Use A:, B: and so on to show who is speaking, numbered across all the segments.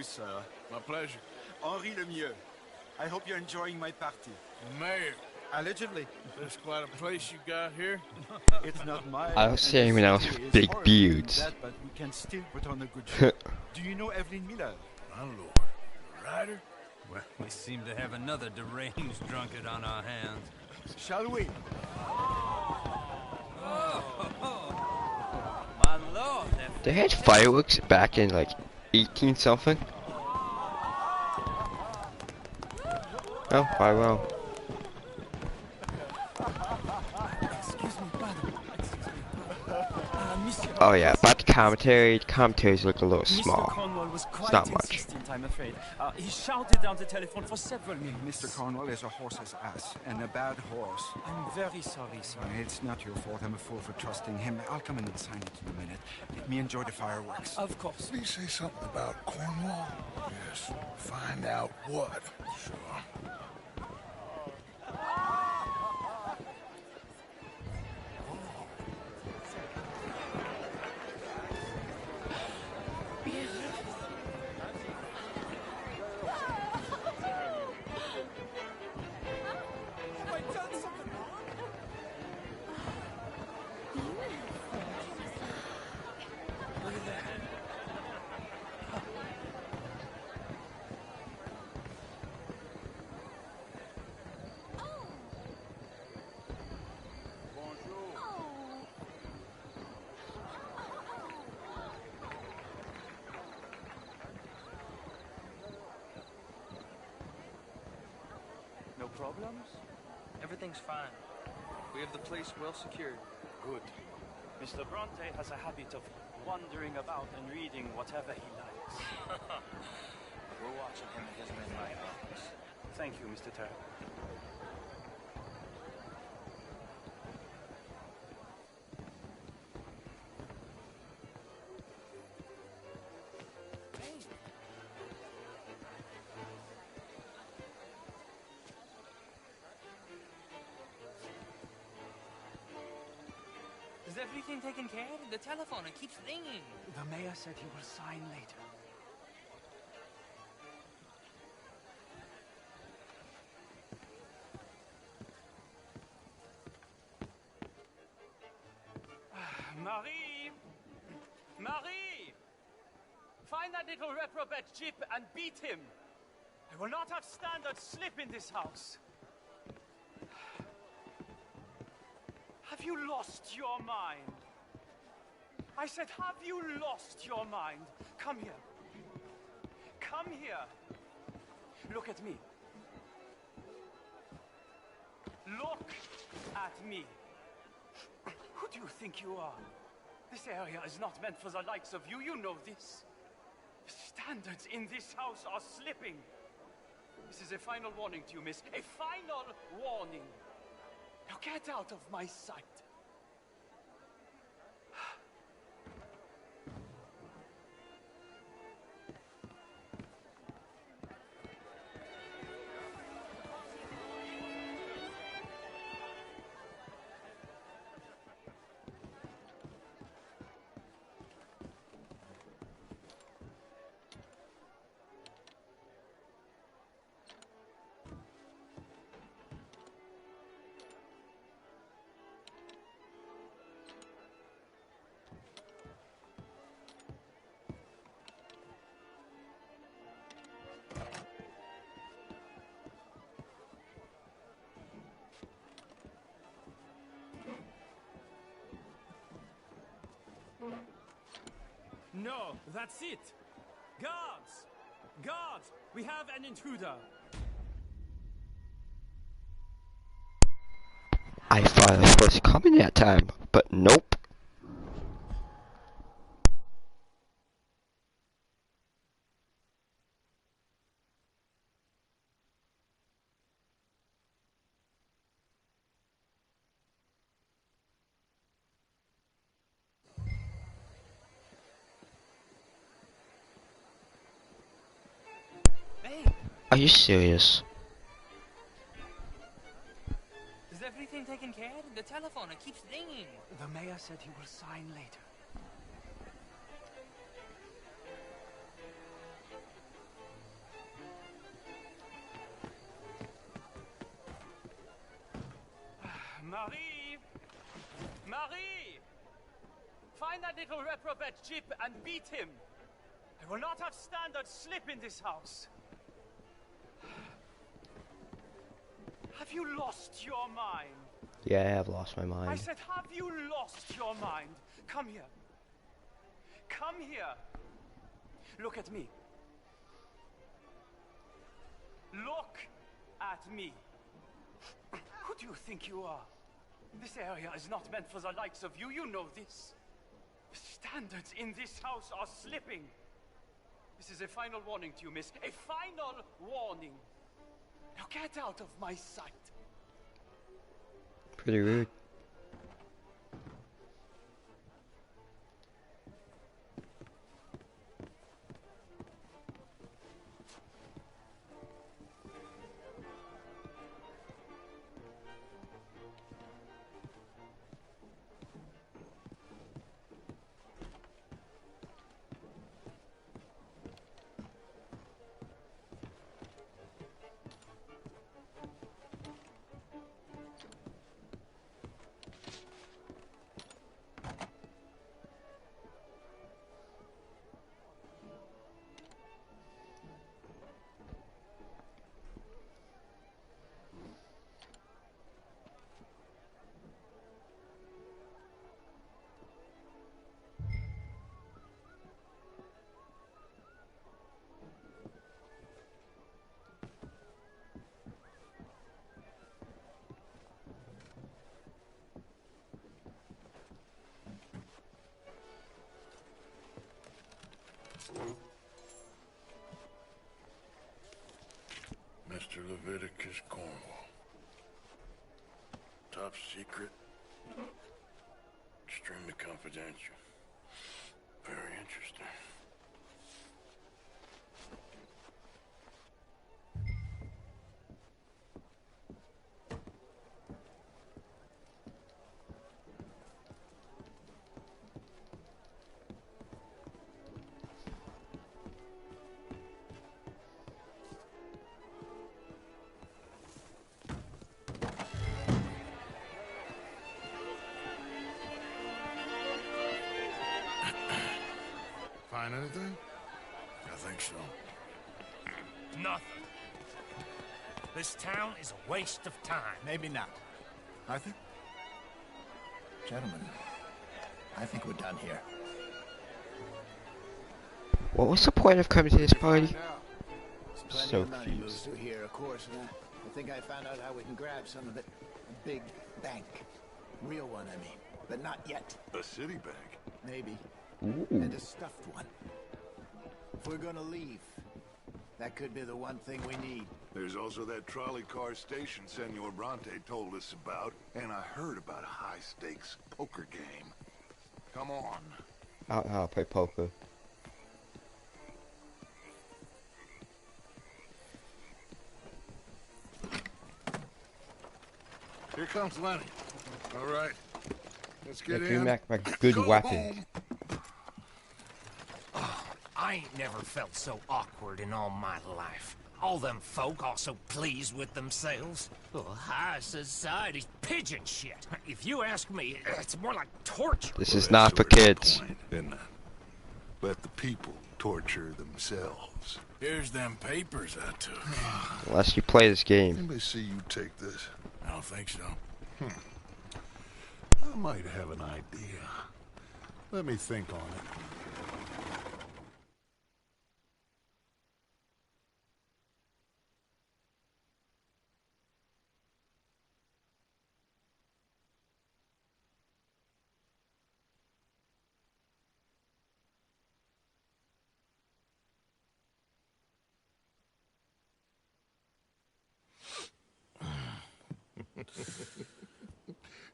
A: you, sir.
B: My pleasure.
A: Henri Lemieux. I hope you're enjoying my party.
B: Mayor,
A: Allegedly.
B: that's quite a place you got here.
A: It's not mine.
C: I was saying when I was big beards.
A: But we can still put on a good show. Do you know Evelyn Miller?
B: My lord. Ryder?
D: Well, we seem to have another deranged drunkard on our hands.
A: Shall we?
D: My lord,
C: They had fireworks back in like 18 something. Oh, I will. Oh yeah, but the commentaries look a little small.
E: Mr. Cornwall was quite
C: not much.
E: insistent, I'm afraid. He shouted down the telephone for several minutes.
A: Mr. Cornwall is a horse's ass, and a bad horse.
E: I'm very sorry, sir.
A: It's not your fault. I'm a fool for trusting him. I'll come in and sign it in a minute. Let me enjoy the fireworks.
E: Of course.
B: Did he say something about Cornwall? Yes. Find out what. Sure.
E: No problems?
F: Everything's fine. We have the place well secured.
E: Good. Mr. Bronte has a habit of wandering about and reading whatever he likes.
F: We're watching him in his midnight office.
E: Thank you, Mr. Turner.
F: Is everything taken care of? The telephone, it keeps ringing.
E: The mayor said he will sign later. Marie! Marie! Find that little reprobate Jip and beat him. I will not have standard slip in this house. Have you lost your mind? I said, have you lost your mind? Come here. Come here. Look at me. Look at me. Who do you think you are? This area is not meant for the likes of you. You know this. The standards in this house are slipping. This is a final warning to you, miss. A final warning. Now get out of my sight. No, that's it. Guards! Guards! We have an intruder.
C: I thought I was supposed to come in that time, but nope.
F: Hey,
C: Are you serious?
F: is everything taken care of? The telephone, it keeps ringing.
E: The mayor said he will sign later. Find that little reprobate Chip and beat him. I will not have Standard slip in this house. Have you lost your mind?
C: Yeah, I have lost my
E: I
C: mind.
E: said, have you lost your mind? Come here. Come here. Look at me. Look at me. Who do you think you are? This area is not meant for the likes of you. You know this. The standards in this house are slipping. This is a final warning to you, miss. A final warning. Now get out of my sight.
C: Pretty rude.
B: Mr. Leviticus Cornwall. Top secret. Extremely confidential. Very interesting. Find anything? I think so.
G: Nothing. This town is a waste of time.
H: Maybe not.
B: I think...
H: Gentlemen, I think we're done here.
C: What was the point of coming to this party?
H: There's plenty
C: So
H: of money moves
C: confused.
H: through here, of course, and I think I found out how we can grab some of it. A big bank. Real one, I mean. But not yet.
B: A city bank.
H: Maybe.
C: Ooh.
H: And a stuffed one. If we're gonna leave, that could be the one thing we need.
B: There's also that trolley car station Senor Bronte told us about, and I heard about a high-stakes poker game. Come on.
C: I'll play poker.
B: Here comes Lenny. All right. Let's get
C: Making
B: in.
C: back my good
B: Go
C: weapon.
B: home.
G: I ain't never felt so awkward in all my life. All them folk all so pleased with themselves. Oh, high society's pigeon shit. If you ask me, it's more like torture.
C: This
B: Well,
C: is
B: that's
C: not for
B: sort of the
C: kids.
B: point, isn't it? Let the people torture themselves.
I: Here's them papers I took.
C: Unless you play this game.
B: Anybody see you take this?
I: I don't think so.
B: I might have an idea. Let me think on it.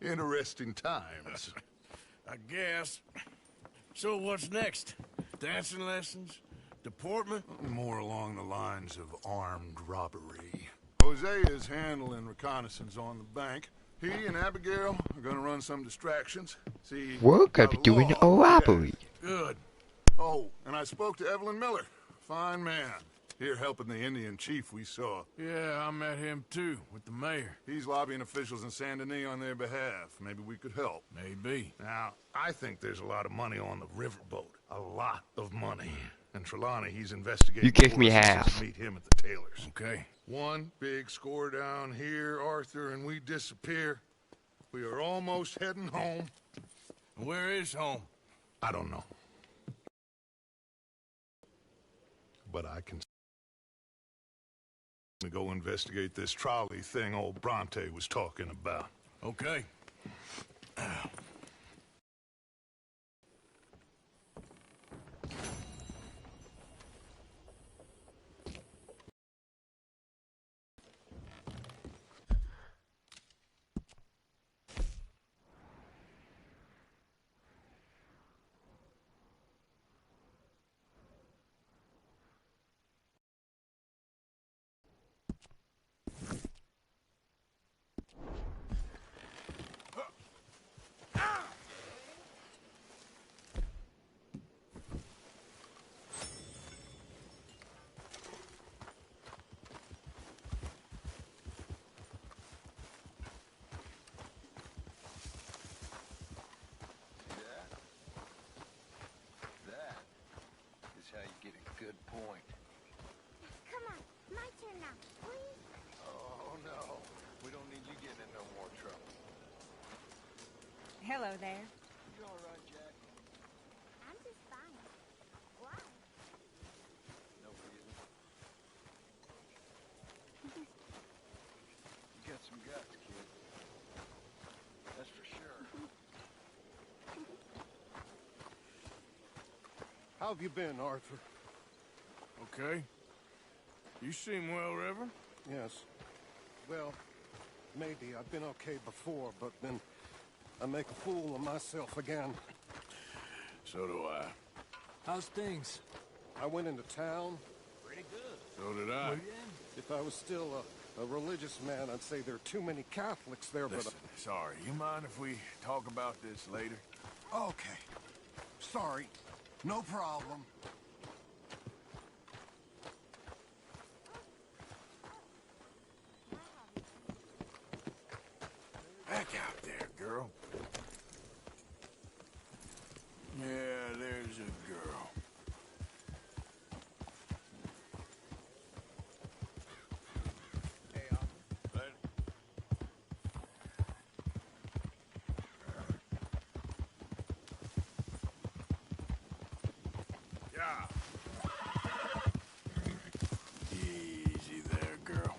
B: Interesting times.
I: I guess. So what's next? Dancing lessons? Deportment?
B: More along the lines of armed robbery. Jose is handling reconnaissance on the bank. He and Abigail are gonna run some distractions. See,
C: We're gonna be
B: how the
C: doing
B: law
C: a robbery.
I: Good.
B: Oh, and I spoke to Evelyn Miller. Fine man. Here helping the Indian chief we saw.
I: Yeah, I met him too, with the mayor.
B: He's lobbying officials in Saint Denis on their behalf. Maybe we could help.
I: Maybe.
B: Now, I think there's a lot of money on the riverboat. A lot of money. And Trelawney, he's investigating...
C: You kick me
B: horses
C: half.
B: to meet him at the Taylors.
I: Okay.
B: One big score down here, Arthur, and we disappear. We are almost heading home.
I: Where is home?
B: I don't know. But I can... go investigate this trolley thing old Bronte was talking about.
I: Okay.
H: Good point.
J: Come on, my turn now, please.
H: Oh, no. We don't need you getting in no more trouble.
J: Hello there.
H: You all right, Jack?
J: I'm just fine. Why?
H: No reason. You got some guts, kid. That's for sure.
K: How have you been, Arthur?
I: Okay. You seem well, Reverend.
K: Yes. Well, maybe. I've been okay before, but then I make a fool of myself again.
I: So do I.
F: How's things?
K: I went into town.
F: Pretty good.
I: So did I.
K: If I was still a religious man, I'd say there are too many Catholics there,
I: Listen,
K: but...
I: sorry. You mind if we talk about this later?
K: Okay. Sorry. No problem.
I: Back out there, girl. Yeah, there's a girl. Hey, Later. Yeah. Easy there, girl.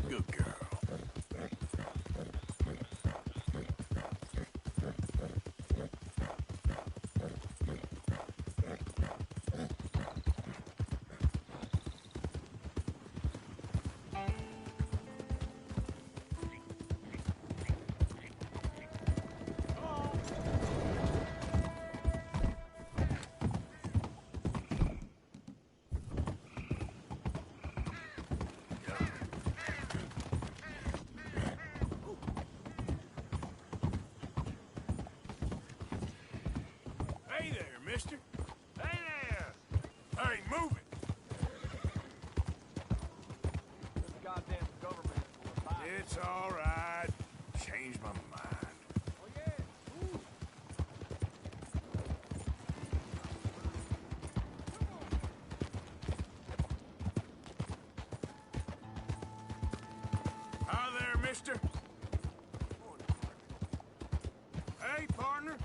I: Good girl. Hey there, mister. Hey there. Hey, move it.
E: This goddamn government is full of lies.
I: It's all right. Changed my mind.
E: Oh, yeah. Ooh.
I: Hi there, mister. Hey, partner.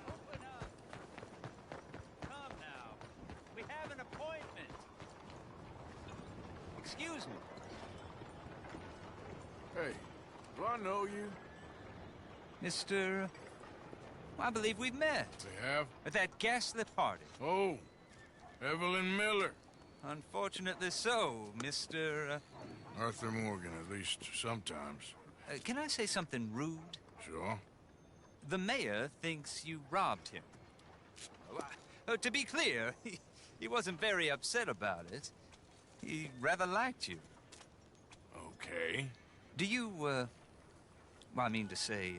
E: Open up. Come now. We have an appointment. Excuse me.
I: Hey, Do I know you?
D: Mr. I believe we've met.
I: They have?
D: At that ghastly party.
I: Oh, Evelyn Miller.
D: Unfortunately so, Mr.
I: Arthur Morgan, at least sometimes.
D: Can I say something rude?
I: Sure.
D: The mayor thinks you robbed him. To be clear, he wasn't very upset about it. He rather liked you.
I: Okay.
D: Do you, well, I mean to say,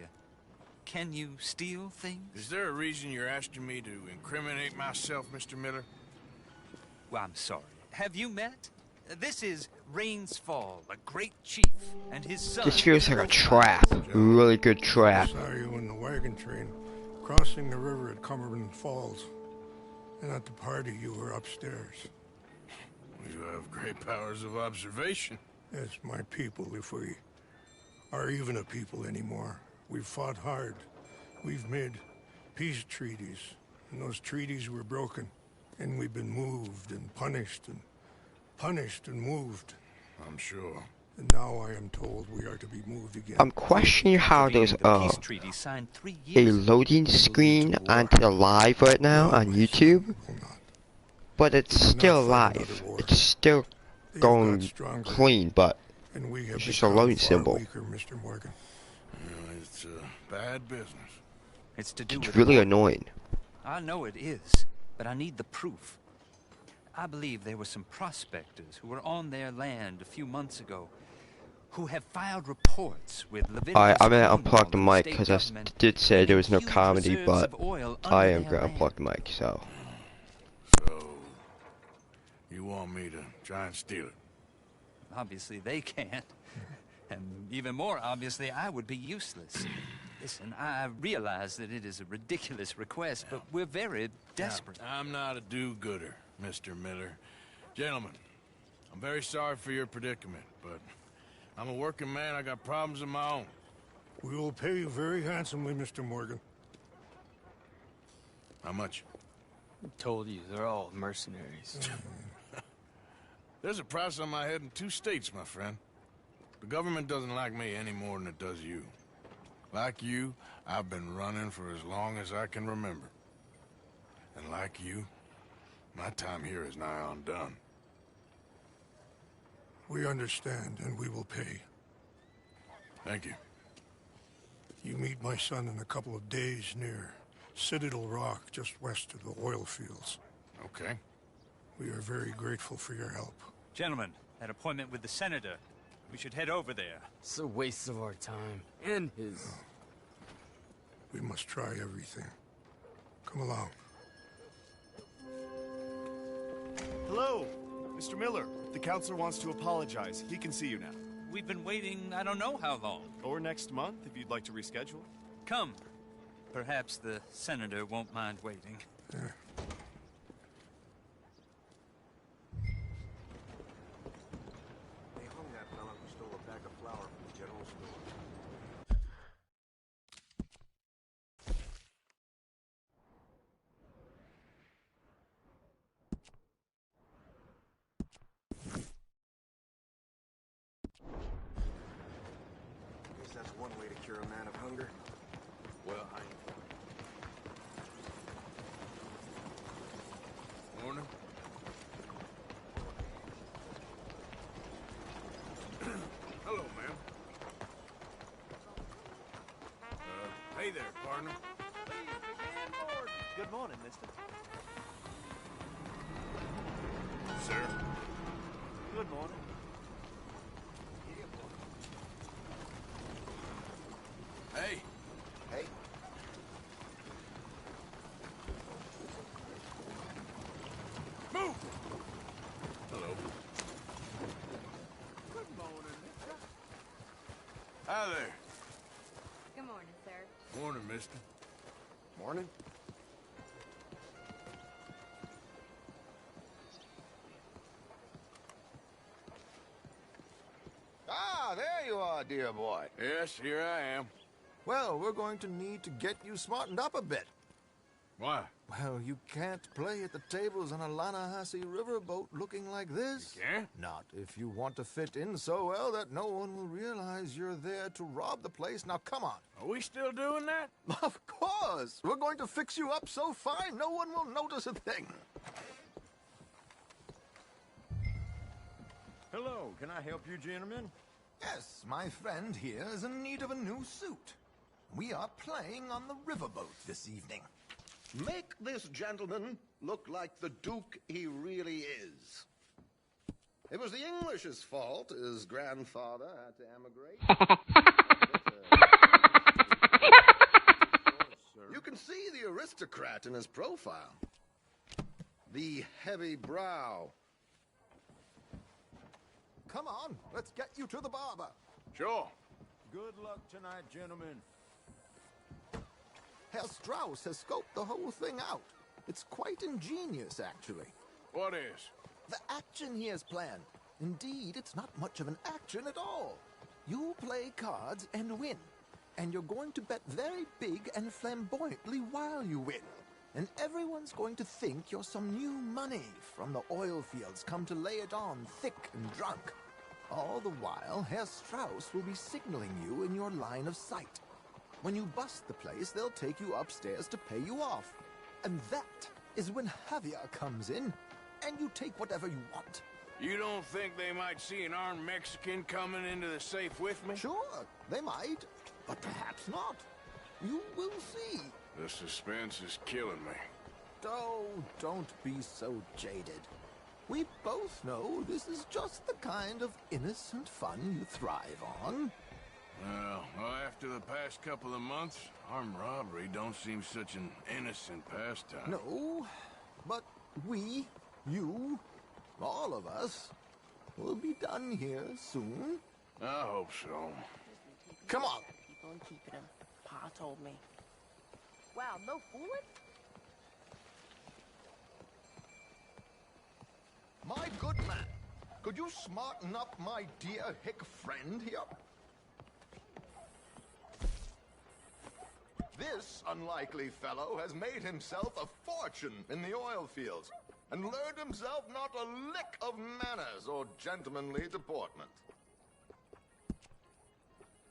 D: can you steal things?
I: Is there a reason you're asking me to incriminate myself, Mr. Miller?
D: Well, I'm sorry. Have you met? This is Rains Fall, a great chief, and his son...
C: This feels like a trap. A really good trap.
K: I saw you in the wagon train, crossing the river at Cumberland Falls. And at the party, you were upstairs.
I: You have great powers of observation.
K: Yes, my people, if we are even a people anymore. We've fought hard. We've made peace treaties, and those treaties were broken. And we've been moved and punished and moved.
I: I'm sure.
K: And now I am told we are to be moved again.
C: I'm questioning how there's a loading screen onto the live right now on YouTube. But it's still live. It's still going clean, but it's just a loading symbol.
K: Mr. Morgan.
I: It's bad business.
D: It's to do
C: It's
D: with
C: really annoying.
D: I know it is, but I need the proof. I believe there were some prospectors who were on their land a few months ago who have filed reports with Leviticus.
C: Alright, I'm gonna unplug the mic because I did say there was no comedy, but I am gonna unplug the mic, so.
I: So, you want me to try and steal it?
D: Obviously they can't. And even more obviously, I would be useless. Listen, I realize that it is a ridiculous request, but we're very desperate.
I: Now, I'm not a do-gooder, Mr. Miller. Gentlemen, I'm very sorry for your predicament, but I'm a working man. I got problems of my own.
K: We will pay you very handsomely, Mr. Morgan.
I: How much?
L: I told you, they're all mercenaries.
I: There's a price on my head in 2 states, my friend. The government doesn't like me any more than it does you. Like you, I've been running for as long as I can remember. And like you, my time here is nigh undone.
K: We understand, and we will pay.
I: Thank you.
K: You meet my son in a couple of days near Citadel Rock, just west of the oil fields.
I: Okay.
K: We are very grateful for your help.
D: Gentlemen, that appointment with the senator. We should head over there.
L: It's a waste of our time. And his.
K: We must try everything. Come along.
M: Hello, Mr. Miller. The counselor wants to apologize. He can see you now.
D: We've been waiting I don't know how long.
M: Or next month, if you'd like to reschedule.
D: Come. Perhaps the senator won't mind waiting.
N: They hung that fella who stole a bag of flour from the general store. Guess that's one way to cure a man of hunger.
I: Well, Morning. Hello, ma'am. Hey there, partner.
M: Good morning, mister.
I: Sir.
M: Good morning.
I: Hey.
N: Hey.
I: Move! Hello.
M: Good morning, mister.
I: Hi there.
J: Good morning, sir.
I: Morning, mister.
N: Morning. Ah, there you are, dear boy.
I: Yes, here I am.
N: Well, we're going to need to get you smartened up a bit.
I: Why?
O: Well, you can't play at the tables on a Lannahechee riverboat looking like this.
I: You can't?
O: Not if you want to fit in so well that no one will realize you're there to rob the place. Now, come on.
I: Are we still doing that?
O: Of course. We're going to fix you up so fine no one will notice a thing.
N: Hello, can I help you, gentlemen?
O: Yes, my friend here is in need of a new suit. We are playing on the riverboat this evening.
N: Make this gentleman look like the Duke he really is. It was the English's fault his grandfather had to emigrate. You can see the aristocrat in his profile. The heavy brow.
O: Come on, let's get you to the barber.
I: Sure.
N: Good luck tonight, gentlemen.
O: Herr Strauss has scoped the whole thing out. It's quite ingenious, actually.
I: What is?
O: The action he has planned. Indeed, it's not much of an action at all. You play cards and win. And you're going to bet very big and flamboyantly while you win. And everyone's going to think you're some new money from the oil fields come to lay it on thick and drunk. All the while, Herr Strauss will be signaling you in your line of sight. When you bust the place, they'll take you upstairs to pay you off. And that is when Javier comes in, and you take whatever you want.
I: You don't think they might see an armed Mexican coming into the safe with me?
O: Sure, they might, but perhaps not. You will see.
I: The suspense is killing me.
O: Oh, don't be so jaded. We both know this is just the kind of innocent fun you thrive on.
I: Well, after the past couple of months, armed robbery don't seem such an innocent pastime.
O: No, but we, you, all of us, will be done here soon.
I: I hope so.
O: Come on.
P: People and keeping them. Pa told me. Wow, no fooling?
O: My good man, could you smarten up my dear hick friend here? This unlikely fellow has made himself a fortune in the oil fields and learned himself not a lick of manners or gentlemanly deportment.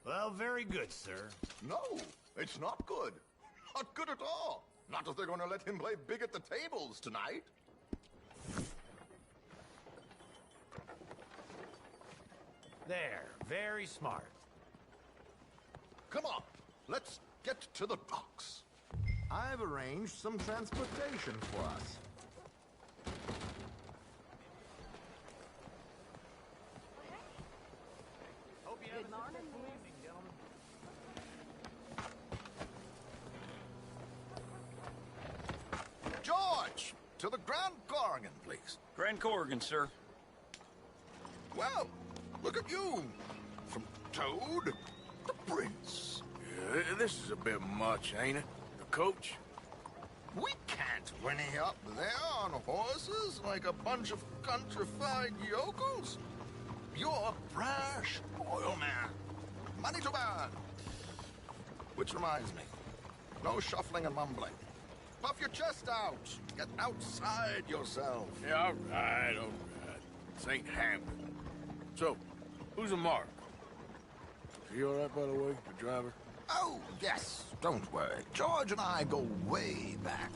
G: Well, very good, sir.
O: No, it's not good. Not good at all. Not if they're going to let him play big at the tables tonight.
G: There, very smart.
O: Come on, let's get to the docks. I've arranged some transportation for us.
G: Hope you have a successful evening, gentlemen.
O: George, to the Grand Corrigan, please.
Q: Grand Corrigan, sir.
O: Well, look at you. From Toad to Prince.
I: Yeah, this is a bit much, ain't it? The coach?
O: We can't whinny up there on horses like a bunch of countrified yokels. You're a brash oil man. Money to burn. Which reminds me, no shuffling and mumbling. Puff your chest out. Get outside yourself.
I: Yeah, all right. This ain't Hampton. So, who's a mark? Is he all right, by the way, the driver?
O: Oh, yes. Don't worry. George and I go way back.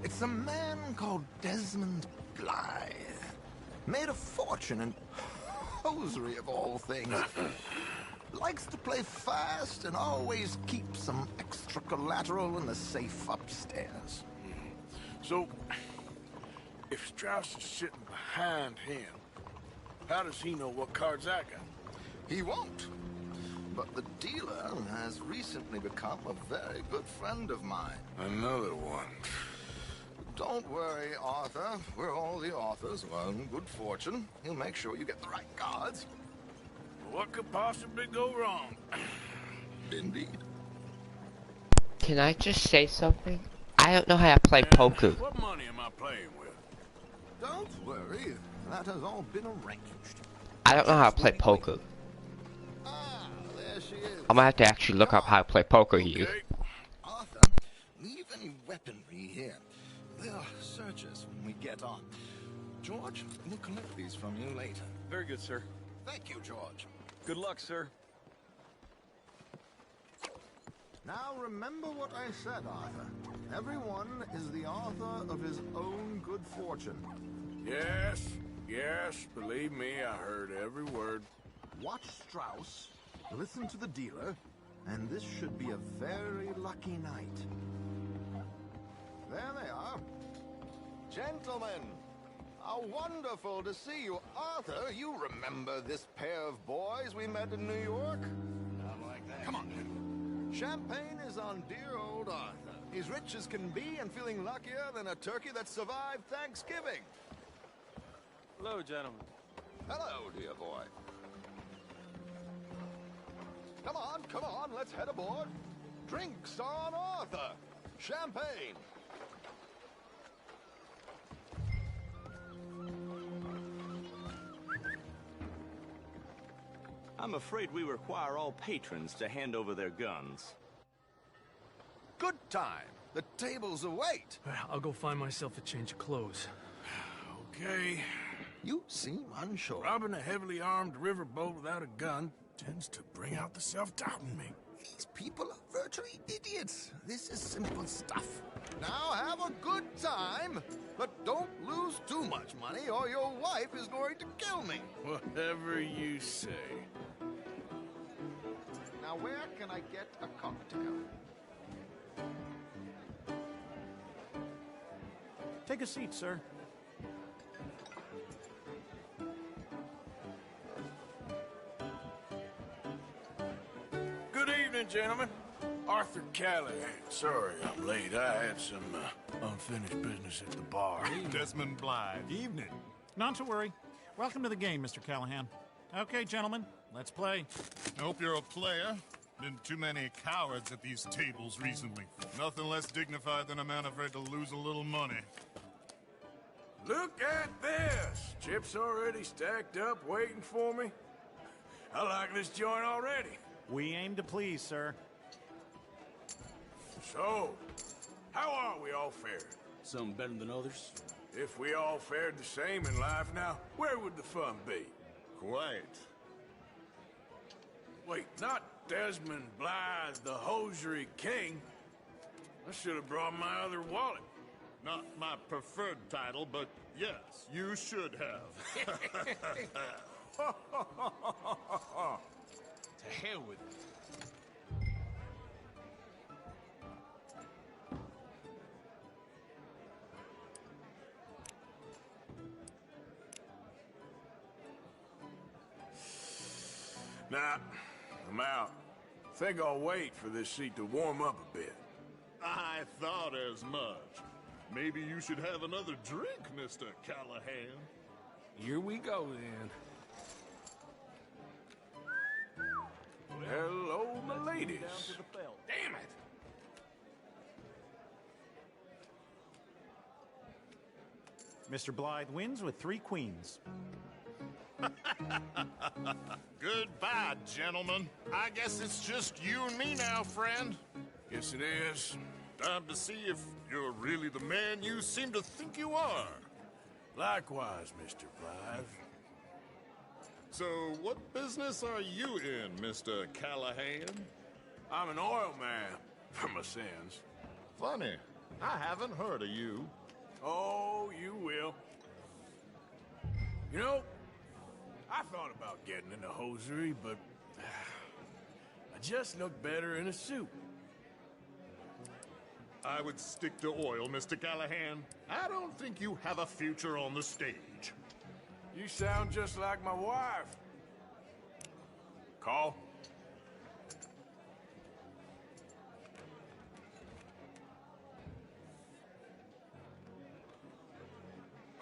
O: It's a man called Desmond Blythe. Made a fortune in hosiery of all things. Likes to play fast and always keeps some extra collateral in the safe upstairs.
I: So, if Strauss is sitting behind him, how does he know what cards I got?
O: He won't. But the dealer has recently become a very good friend of mine.
I: Another one.
O: Don't worry, Arthur. We're all the authors of our good fortune. He'll make sure you get the right cards.
I: What could possibly go wrong?
O: Indeed.
C: Can I just say something? I don't know how to play poker.
I: What money am I playing with?
O: Don't worry. That has all been arranged.
C: I don't know how to play poker.
O: Ah, there she is.
C: I'm gonna have to actually look up how to play poker here.
O: Arthur, leave any weaponry
N: here. They'll search us when we get on. George, we'll collect these from you later.
Q: Very good, sir.
N: Thank you, George.
Q: Good luck, sir.
O: Now remember what I said, Arthur. Everyone is the author of his own good fortune.
I: Yes, yes, believe me, I heard every word.
O: Watch Strauss, listen to the dealer, and this should be a very lucky night. There they are.
N: Gentlemen, how wonderful to see you. Arthur, you remember this pair of boys we met in New York? Not like that. Come on. Champagne is on dear old Arthur. He's rich as can be and feeling luckier than a turkey that survived Thanksgiving.
Q: Hello, gentlemen.
N: Hello, dear boy. Come on, let's head aboard. Drinks on Arthur. Champagne.
R: I'm afraid we require all patrons to hand over their guns.
N: Good time. The tables await.
L: I'll go find myself a change of clothes.
I: Okay.
N: You seem unsure.
I: Robbing a heavily armed riverboat without a gun tends to bring out the self-doubt in me.
N: These people are virtually idiots. This is simple stuff. Now have a good time, but don't lose too much money or your wife is going to kill me.
I: Whatever you say.
O: Now where can I get a cocktail?
S: Take a seat, sir.
I: Good evening, gentlemen. Arthur Callahan. Sorry I'm late. I had some unfinished business at the bar.
T: Desmond Blythe. Evening. Not to worry. Welcome to the game, Mr. Callahan. Okay, gentlemen, let's play.
U: I hope you're a player. Been too many cowards at these tables recently. Nothing less dignified than a man afraid to lose a little money.
I: Look at this! Chips already stacked up, waiting for me. I like this joint already.
T: We aim to please, sir.
I: So, how are we all fared?
Q: Some better than others.
I: If we all fared the same in life now, where would the fun be?
U: Quite.
I: Wait, not Desmond Blythe, the hosiery king. I should have brought my other wallet.
U: Not my preferred title, but yes, you should have.
Q: To hell with it.
I: Nah, I'm out. Think I'll wait for this seat to warm up a bit.
U: I thought as much. Maybe you should have another drink, Mr. Callahan.
Q: Here we go, then.
I: Hello, my ladies.
Q: Damn it!
T: Mr. Blythe wins with 3 queens.
U: Goodbye, gentlemen. I guess it's just you and me now, friend.
I: Yes, it is.
U: Time to see if you're really the man you seem to think you are.
I: Likewise, Mr. Blythe.
U: So, what business are you in, Mr. Callahan?
I: I'm an oil man, for my sins.
U: Funny. I haven't heard of you.
I: Oh, you will. You know, I thought about getting into hosiery, but I just look better in a suit.
U: I would stick to oil, Mr. Callahan. I don't think you have a future on the stage.
I: You sound just like my wife. Call.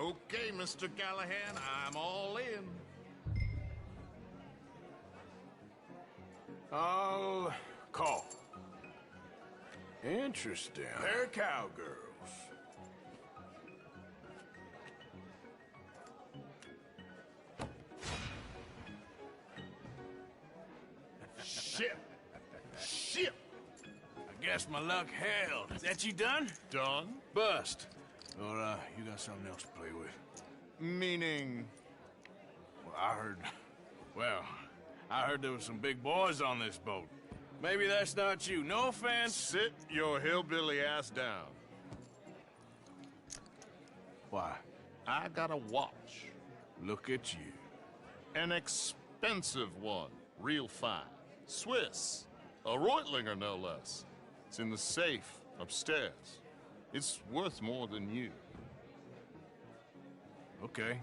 U: Okay, Mr. Callahan, I'm all in.
I: I'll call. Interesting. They're cowgirls.
U: Shit. Shit.
I: I guess my luck held. Is that you done?
U: Done?
I: Bust. Or, you got something else to play with?
U: Meaning?
I: Well, I heard there was some big boys on this boat. Maybe that's not you. No offense.
U: Sit your hillbilly ass down.
I: Why?
U: I got a watch.
I: Look at you.
U: An expensive one. Real fine. Swiss. A Reutlinger, no less. It's in the safe upstairs. It's worth more than you.
I: Okay.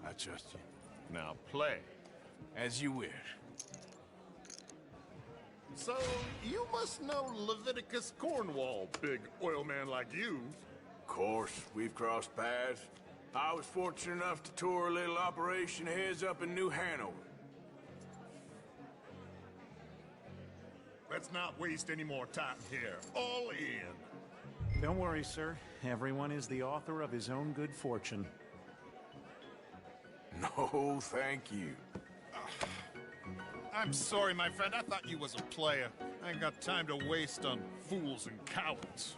I: I trust you.
U: Now play.
I: As you wish.
U: So, you must know Leviticus Cornwall, big oil man like you.
I: Of course, we've crossed paths. I was fortunate enough to tour a little operation of his up in New Hanover.
U: Let's not waste any more time here. All in.
T: Don't worry, sir. Everyone is the author of his own good fortune.
I: No, thank you.
U: I'm sorry, my friend. I thought you was a player. I ain't got time to waste on fools and cowards.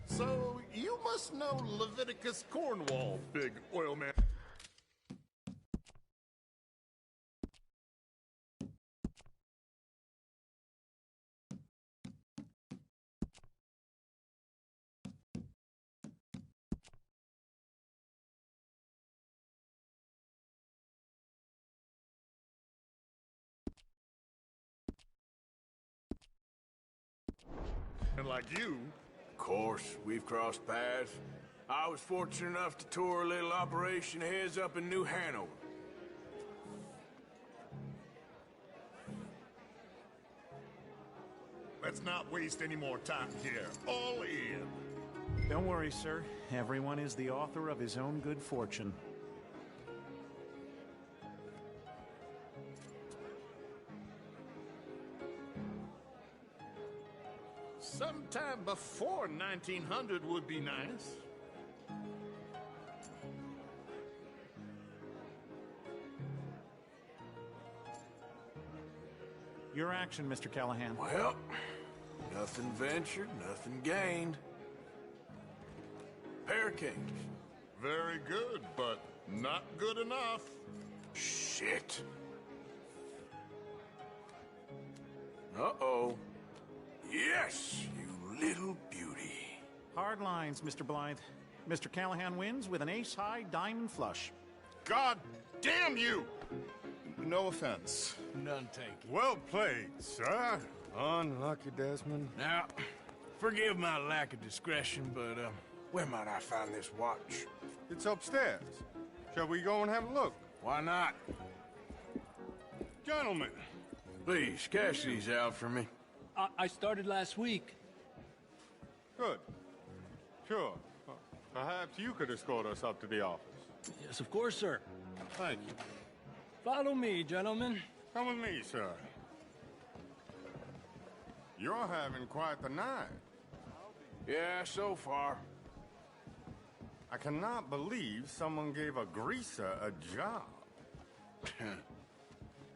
U: So, you must know Leviticus Cornwall, big oil man. And like you...
I: Of course, we've crossed paths. I was fortunate enough to tour a little operation of his up in New Hanover.
U: Let's not waste any more time here. All in.
T: Don't worry, sir. Everyone is the author of his own good fortune.
U: Sometime before 1900 would be nice.
T: Your action, Mr. Callahan.
I: Well, nothing ventured, nothing gained. Pair of kings.
U: Very good, but not good enough.
I: Shit. Uh-oh. Yes, you little beauty.
T: Hard lines, Mr. Blythe. Mr. Callahan wins with an ace-high diamond flush.
U: God damn you! No offense.
I: None taken.
U: Well played, sir.
S: Unlucky, Desmond.
I: Now, forgive my lack of discretion, but, where might I find this watch?
S: It's upstairs. Shall we go and have a look?
I: Why not?
U: Gentlemen.
I: Please, cash these out for me.
Q: I started last week.
S: Good. Sure. Perhaps you could escort us up to the office.
Q: Yes, of course, sir.
S: Thank you.
Q: Follow me, gentlemen.
S: Come with me, sir. You're having quite the night.
I: Yeah, so far.
S: I cannot believe someone gave a greaser a job.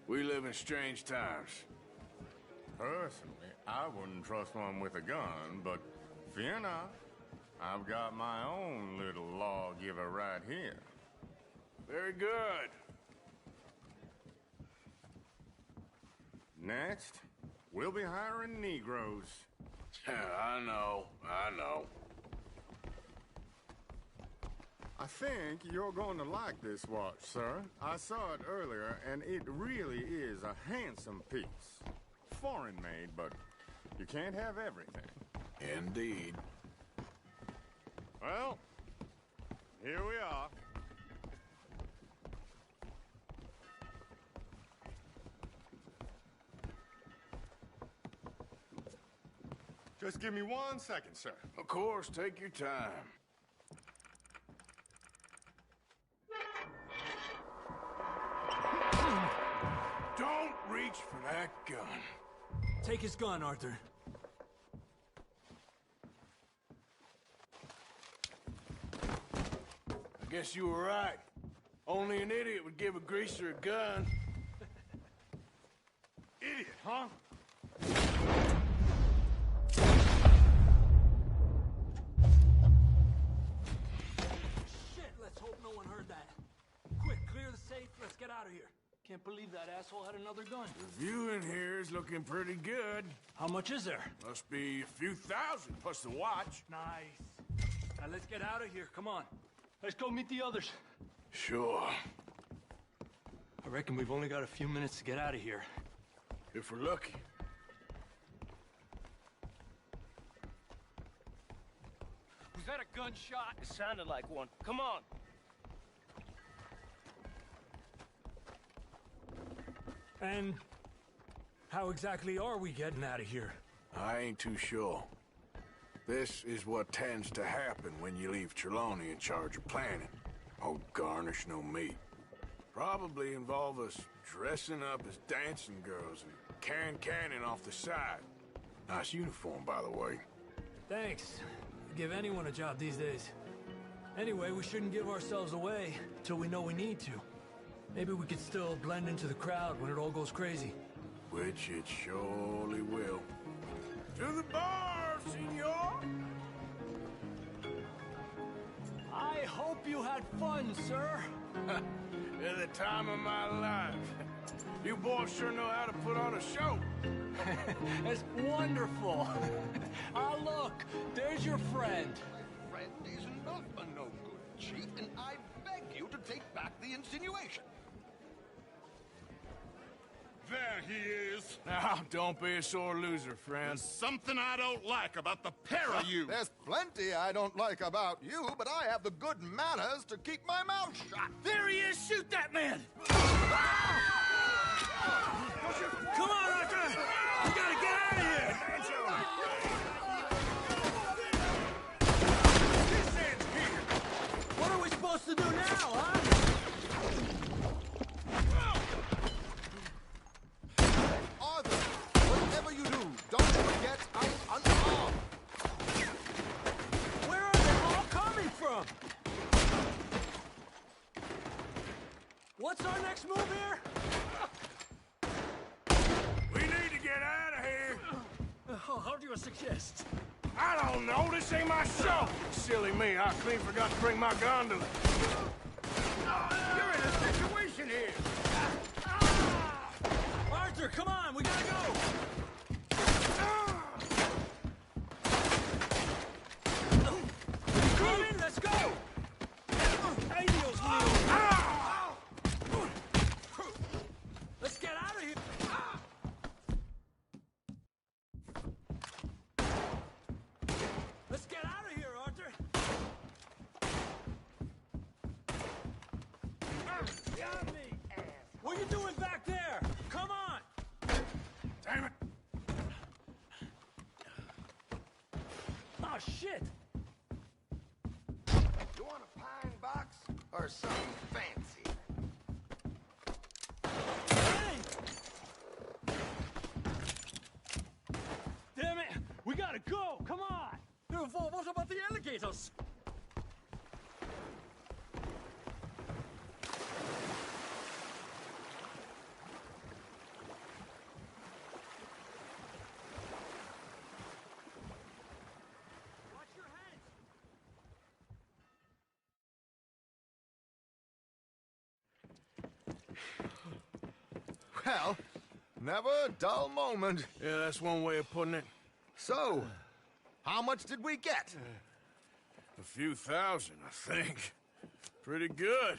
I: We live in strange times.
S: Personally, I wouldn't trust one with a gun, but fear not. I've got my own little lawgiver right here.
I: Very good.
S: Next, we'll be hiring Negroes.
I: I know.
S: I think you're going to like this watch, sir. I saw it earlier, and it really is a handsome piece. Foreign made, but you can't have everything.
I: Indeed.
S: Well, here we are. Just give me 1 second, sir.
I: Of course, take your time. Don't reach for that gun.
Q: Take his gun, Arthur.
I: I guess you were right. Only an idiot would give a greaser a gun. Idiot, huh?
Q: Shit, let's hope no one heard that. Quick, clear the safe, let's get out of here. Can't believe that asshole had another gun.
I: The view in here is looking pretty good.
Q: How much is there?
I: Must be a few thousand, plus the watch.
Q: Nice. Now let's get out of here, come on. Let's go meet the others.
I: Sure.
Q: I reckon we've only got a few minutes to get out of here.
I: If we're lucky.
E: Was that a gunshot? It sounded like one. Come on.
Q: And how exactly are we getting out of here?
I: I ain't too sure. This is what tends to happen when you leave Trelawney in charge of planning. Oh, garnish no meat. Probably involve us dressing up as dancing girls and carrying cannon off the side. Nice uniform, by the way.
Q: Thanks. Give anyone a job these days. Anyway, we shouldn't give ourselves away till we know we need to. Maybe we could still blend into the crowd when it all goes crazy.
I: Which it surely will. To the bar, senor!
Q: I hope you had fun, sir.
I: At the time of my life. You boys sure know how to put on a show.
Q: That's wonderful. Ah, look, there's your friend.
N: Friend is not a no good cheat, and I beg you to take back the insinuation.
U: There he is.
I: Now, don't be a sore loser, friend.
U: There's something I don't like about the pair of you.
N: There's plenty I don't like about you, but I have the good manners to keep my mouth shut.
E: There he is! Shoot that man!
Q: Come on, Arthur! We gotta get out of here!
I: This ends here.
Q: What are we supposed to do now, huh?
N: Arthur, whatever you do, don't forget I'm unarmed.
Q: Where are they all coming from? What's our next move here?
I: We need to get out of here.
Q: How do you suggest?
I: I don't know. This ain't my show. Silly me. I clean forgot to bring my gondola. You're in a situation here.
Q: Arthur, come on, we gotta go! Come in, let's go! Ay, Dios mío! Let's get out of here! Let's get out of here, Arthur! What are you doing back there? Come on!
I: Damn it.
Q: Oh, shit!
N: You want a pine box or something fancy?
Q: Hey! Damn it! We gotta go! Come on! What about the alligators? Watch your heads!
N: Well, never a dull moment.
I: Yeah, that's one way of putting it.
N: So, how much did we get?
I: A few thousand, I think. Pretty good.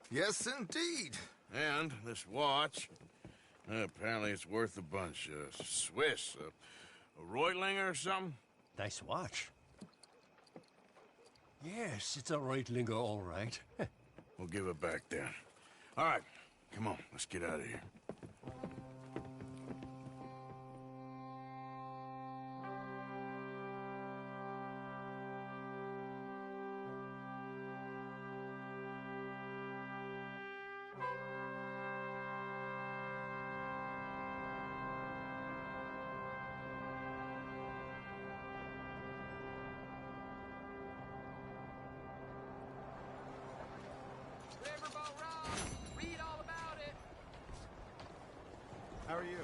N: Yes, indeed.
I: And this watch, apparently it's worth a bunch. Swiss, a Reutlinger or something?
A: Nice watch. Yes, it's a Reutlinger, all right.
I: We'll give it back then. All right, come on, let's get out of here.
M: are you?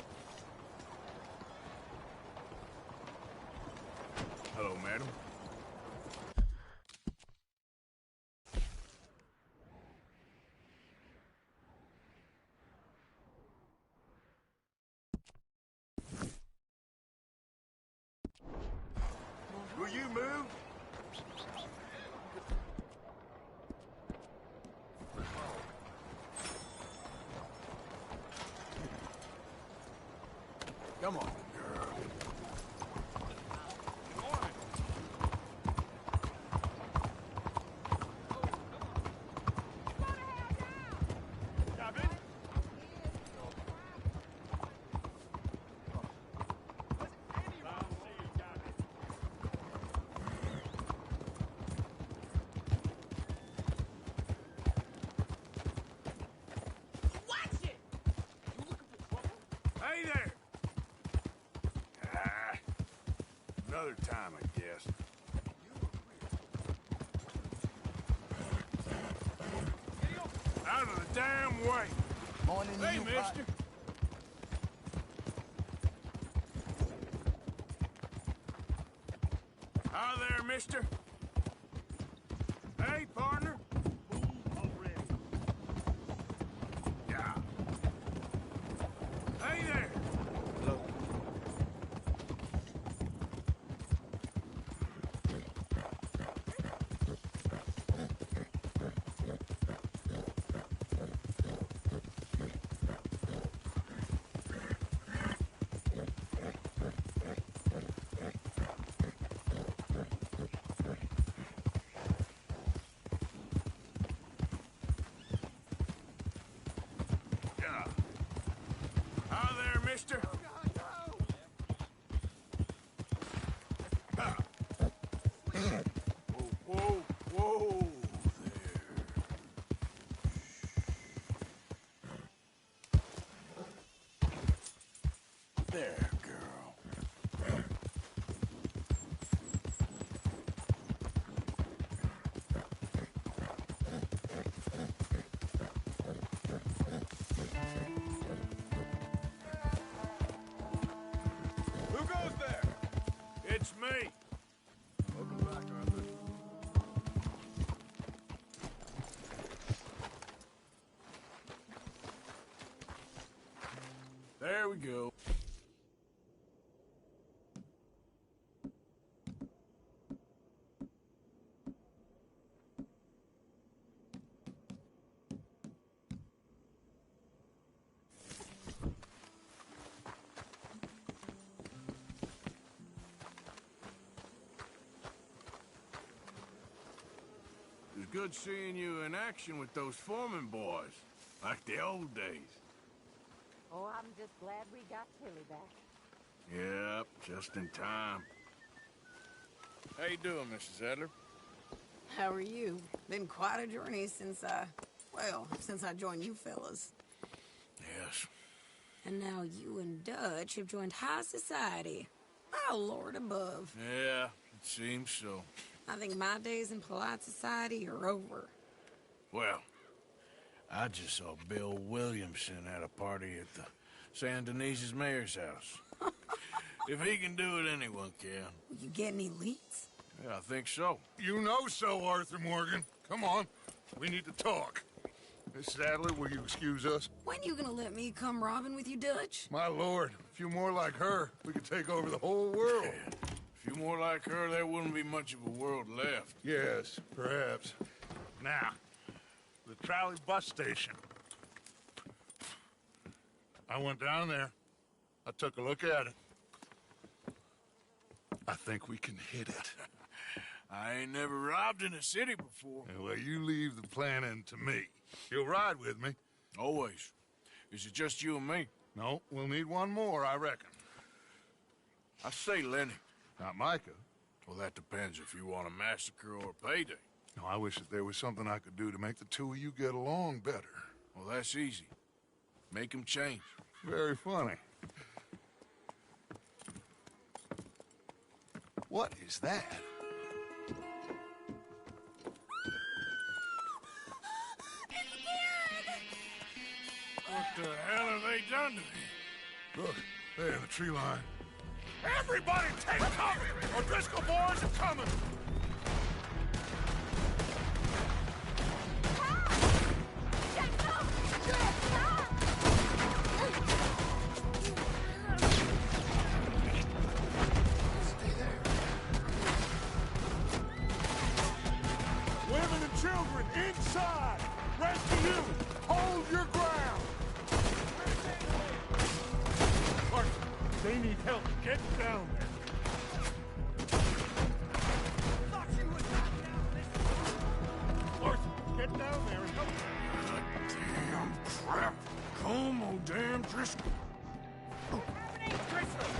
I: Hello, madam.
M: Will you move?
I: Come on, girl. Hey there! Another time, I guess. Out of the damn way!
H: Morning,
I: hey,
H: you
I: mister! Hi there, mister! Hey, partner! Yeah. Hey there! Hello. Yeah. Hi there, mister! Whoa, whoa, there. There, girl. Who goes there? It's me. Welcome back, Arthur. There we go. It was good seeing you in action with those Foreman boys, like the old days.
P: Oh, I'm just glad we got Tilly back.
I: Yep, just in time. How you doing, Mrs. Adler?
B: How are you? Been quite a journey since I joined you fellas.
I: Yes.
B: And now you and Dutch have joined high society. Oh, Lord above.
I: Yeah, it seems so.
B: I think my days in polite society are over.
I: Well, I just saw Bill Williamson at a party at the San Denise's mayor's house. If he can do it, anyone can.
B: Will you get any leads?
I: Yeah, I think so.
K: You know so, Arthur Morgan. Come on. We need to talk. Miss Sadler, will you excuse us?
B: When you gonna let me come robbing with you, Dutch?
K: My lord, a few more like her, we could take over the whole world.
I: Yeah. A few more like her, there wouldn't be much of a world left.
K: Yes, perhaps.
V: Now, the trolley bus station.
K: I went down there. I took a look at it. I think we can hit it.
I: I ain't never robbed in a city before.
K: Well, you leave the planning to me. You'll ride with me?
I: Always. Is it just you and me?
K: No, we'll need one more, I reckon.
I: I say Lenny.
K: Not Micah.
I: Well, that depends if you want a massacre or a payday.
K: No, I wish that there was something I could do to make the two of you get along better.
I: Well, that's easy. Make them change.
K: Very funny. What is that?
I: What the hell have they done to me?
V: Look, there in the tree line. Everybody take cover! O'Driscoll boys are coming! Women and children inside! Rest of you, hold your ground! Arthur, they need help. Get down there. Arthur, get down there and help. Damn crap! Come, oh damn Driscoll!
E: Driscoll!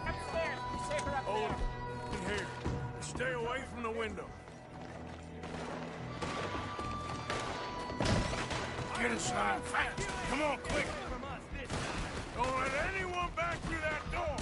E: Upstairs! Be safer up
V: Oh,
E: there!
V: in here. Stay away from the window. Get inside fast! Come on, quick! Don't let anyone back through that door!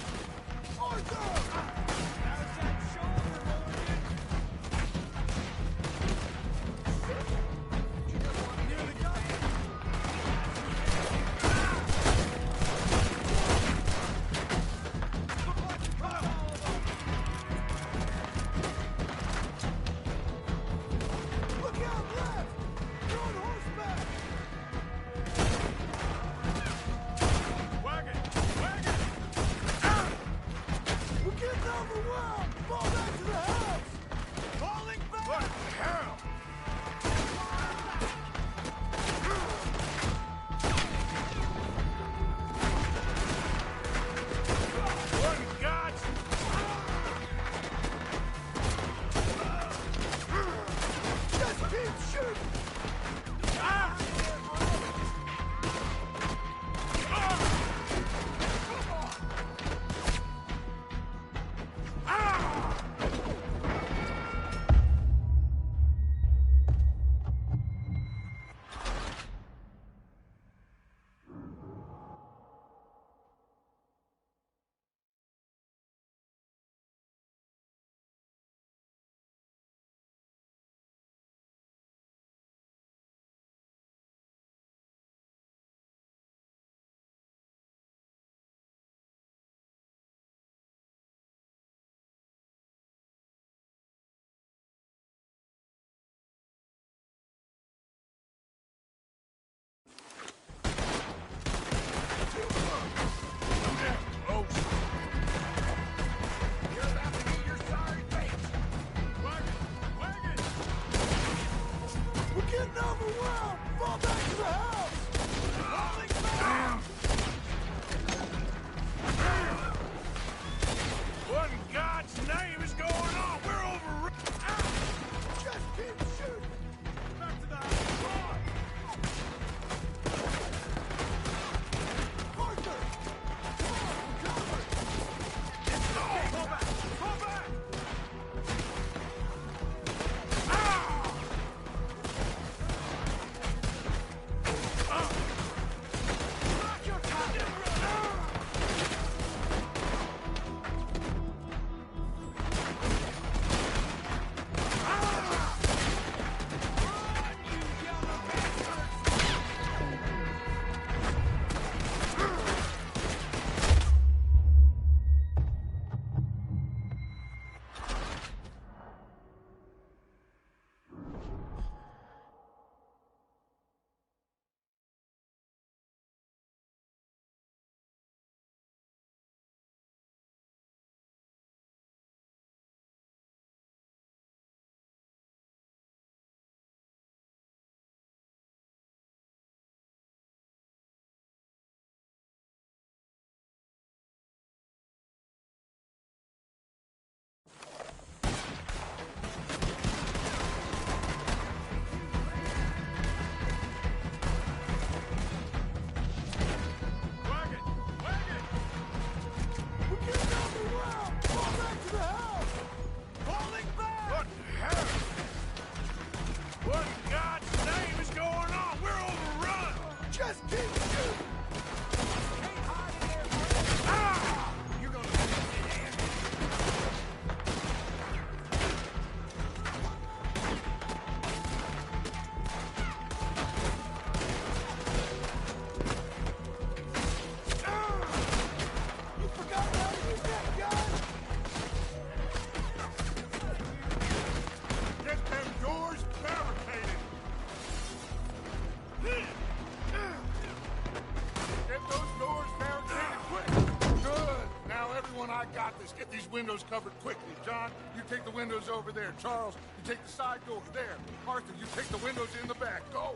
V: everyone, I got this. Get these windows covered quickly. John, you take the windows over there. Charles, you take the side door there. Arthur, you take the windows in the back. Go!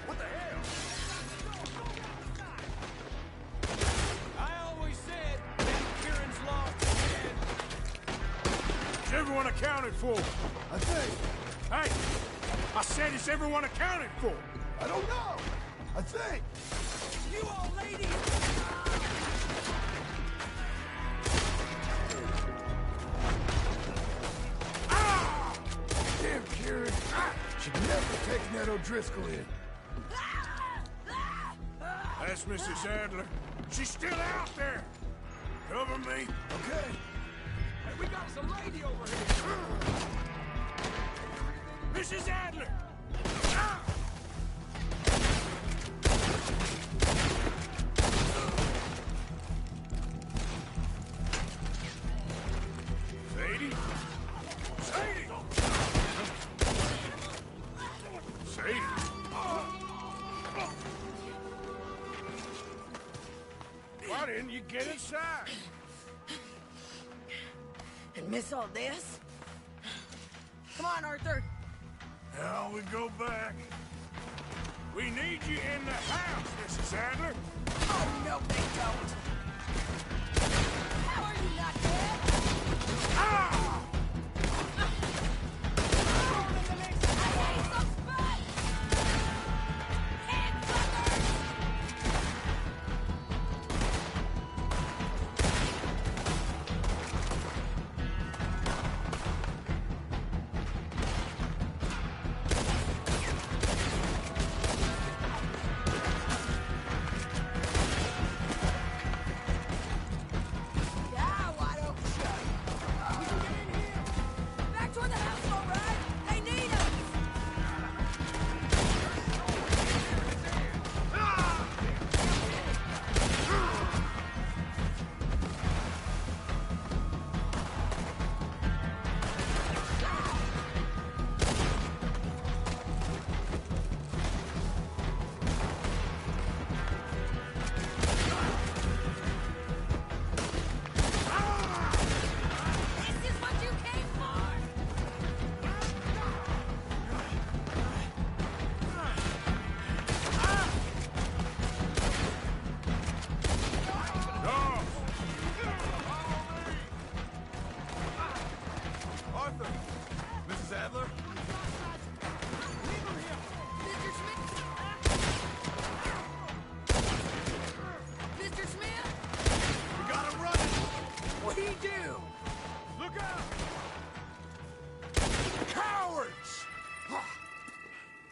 V: What the hell?
E: I always said that Kieran's lost again.
V: Is everyone accounted for?
S: I think.
V: Hey! I said, is everyone accounted for?
S: I don't know. I think.
E: You old lady!
V: Ah! Damn, Kieran. Should never take Ned O'Driscoll in. That's Mrs. Adler. She's still out there. Cover me. Okay.
E: Hey, we got some lady over here.
V: Mrs. Adler! Ah! Sadie? Sadie! Sadie? Why didn't you get inside?
B: And miss all this? Come on, Arthur.
V: Now we go back. We need you in the house, Mrs. Adler.
B: Oh, no, they don't. How are you not dead?
V: Ah!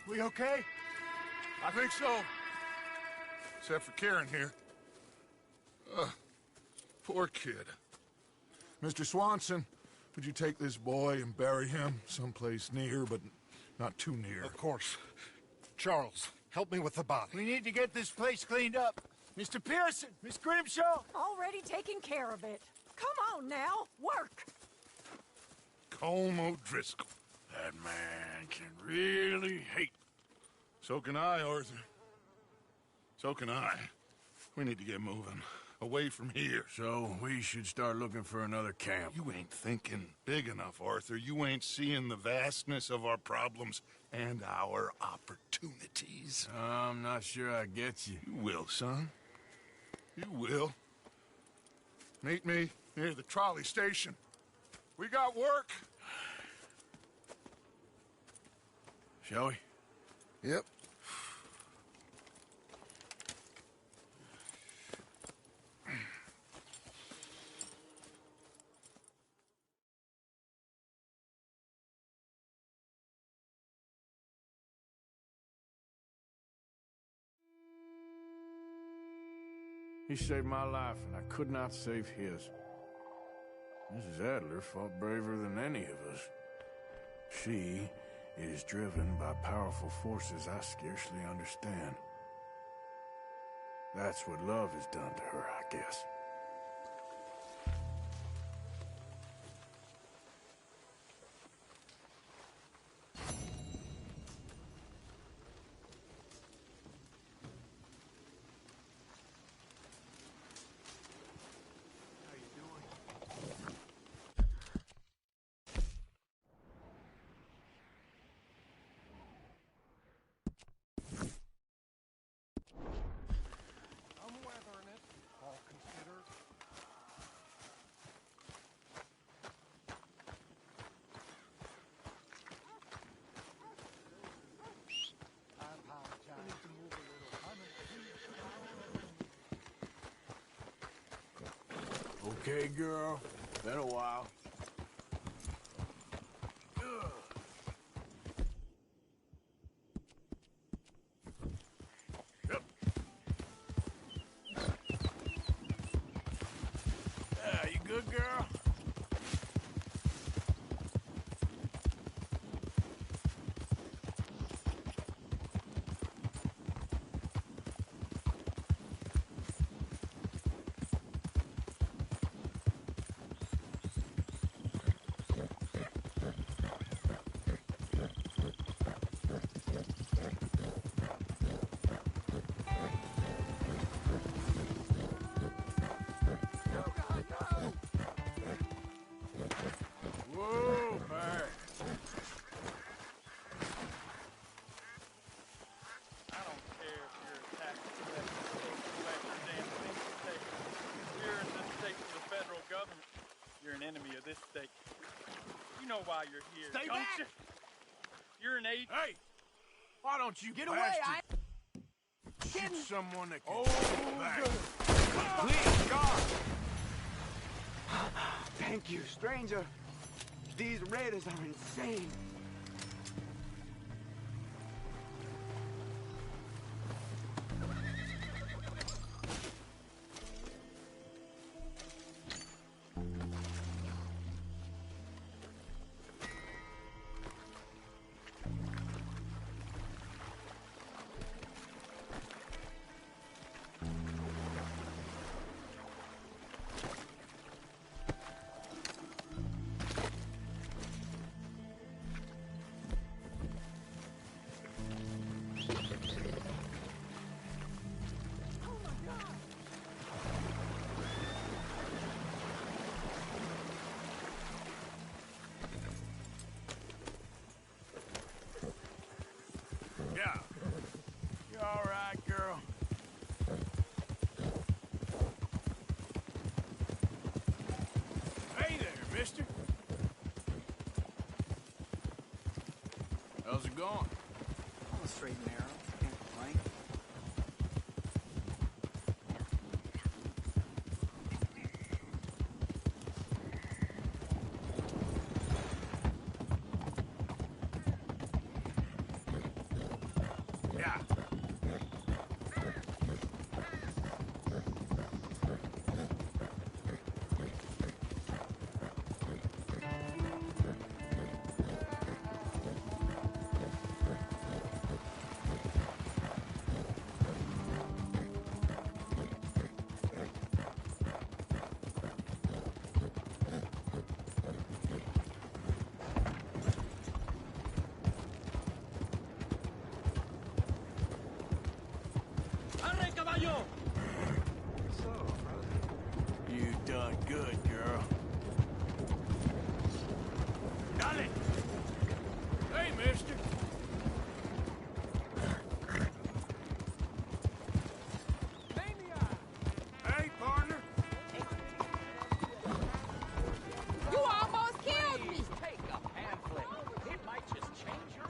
V: We okay? I think so. Except for Karen here. Poor kid. Mr. Swanson, would you take this boy and bury him someplace near, but not too near?
S: Of course. Charles, help me with the body.
H: We need to get this place cleaned up. Mr. Pearson, Miss Grimshaw.
P: Already taking care of it. Come on now, work.
V: Colm O'Driscoll. That man can really hate. So can I, Arthur. So can I. We need to get moving. Away from here. So we should start looking for another camp. You ain't thinking big enough, Arthur. You ain't seeing the vastness of our problems and our opportunities. I'm not sure I get you. You will, son. You will. Meet me near the trolley station. We got work. Shall we? Yep. He saved my life, and I could not save his. Mrs. Adler fought braver than any of us. She is driven by powerful forces I scarcely understand. That's what love has done to her, I guess.
I: Okay, girl. Been a while. You good, girl? Whoa, man.
E: I don't care if you're a tax collector, collector, damn thing you take. You're in this state for the federal government. You're an enemy of this state. You know why you're here,
I: Stay
E: don't
I: back!
E: you? You're an agent.
I: Hey! Why don't you
B: Get away,
I: shoot someone that can back?
E: Please, God! Thank you, stranger. These raiders are insane.
I: Yeah. You all right, girl? Hey there, mister. How's it going?
E: On the straight and narrow. Can't complain.
I: Yeah.
Q: ¡Arre, caballo!
I: You done good, girl. Dale! Hey, mister. Hey, partner.
B: You almost killed me!
E: Take a pamphlet. It might just change your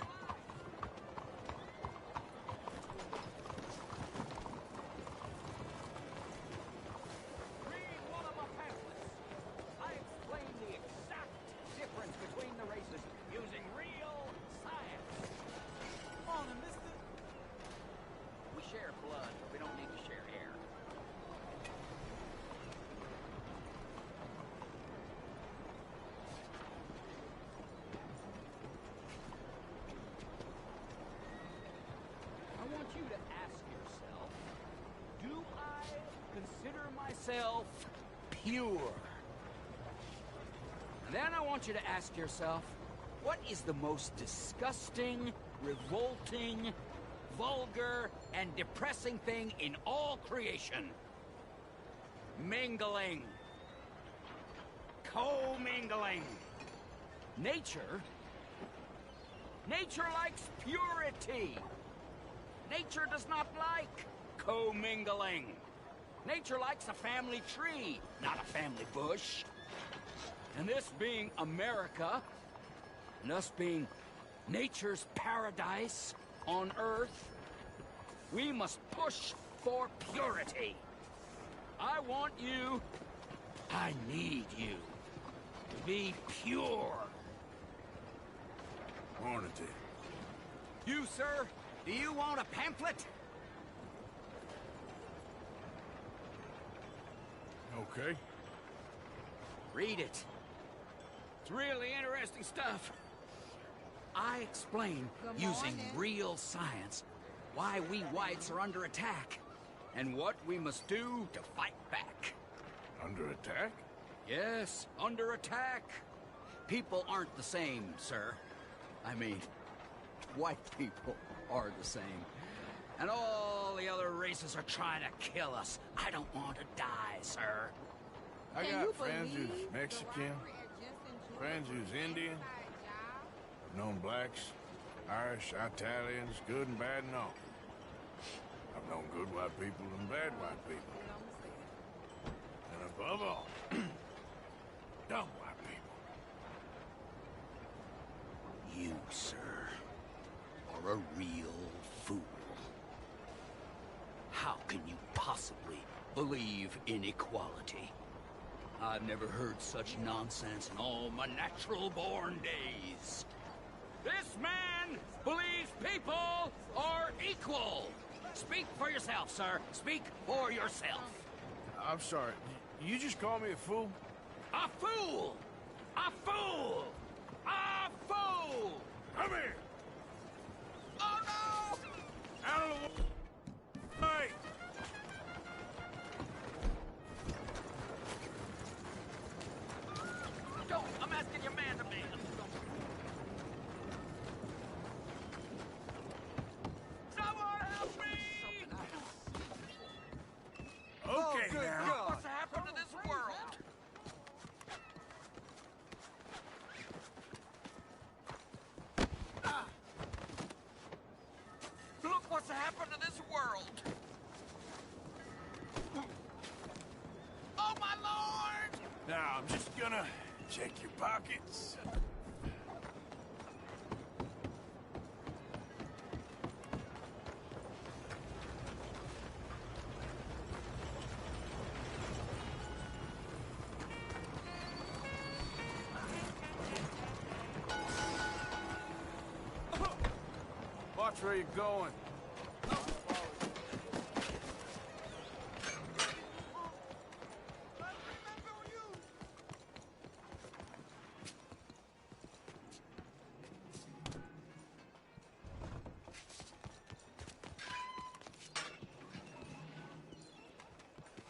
E: Read one of my pamphlets. I explain the exact difference between the races using real science. Morning, mister. We share blood, but we don't need to share air. I want you to ask yourself, do I consider myself pure? Then I want you to ask yourself, what is the most disgusting, revolting, vulgar, and depressing thing in all creation? Mingling. Co-mingling. Nature likes purity. Nature does not like co-mingling. Nature likes a family tree, not a family bush. And this being America, and us being nature's paradise on Earth, we must push for purity. I want you
D: I need you to be pure.
I: Morning to you.
D: You, sir, do you want a pamphlet?
I: Okay.
D: Read it. It's really interesting stuff. I explain, using real science, why we whites are under attack, and what we must do to fight back.
I: Under attack?
D: Yes, under attack. People aren't the same, sir. I mean, white people are the same. And all the other races are trying to kill us. I don't want to die, sir.
I: I got friends who's Mexican, friends who's Indian. I've known blacks, Irish, Italians, good and bad and all. I've known good white people and bad white people. And above all, dumb white people.
D: You, sir, are a real fool. How can you possibly believe in equality? I've never heard such nonsense in all my natural-born days. This man believes people are equal. Speak for yourself, sir. Speak for yourself.
I: I'm sorry. You just call me a fool?
D: A fool! A fool! A fool!
I: Come here!
D: Oh, no!
I: Out of the way!
D: Don't! I'm asking your man to be. Someone help me!
I: Okay, now.
D: What's happened to this world? Look what's happened to this world! Oh, my lord!
I: Now, I'm just gonna check your pockets. Watch where you're going.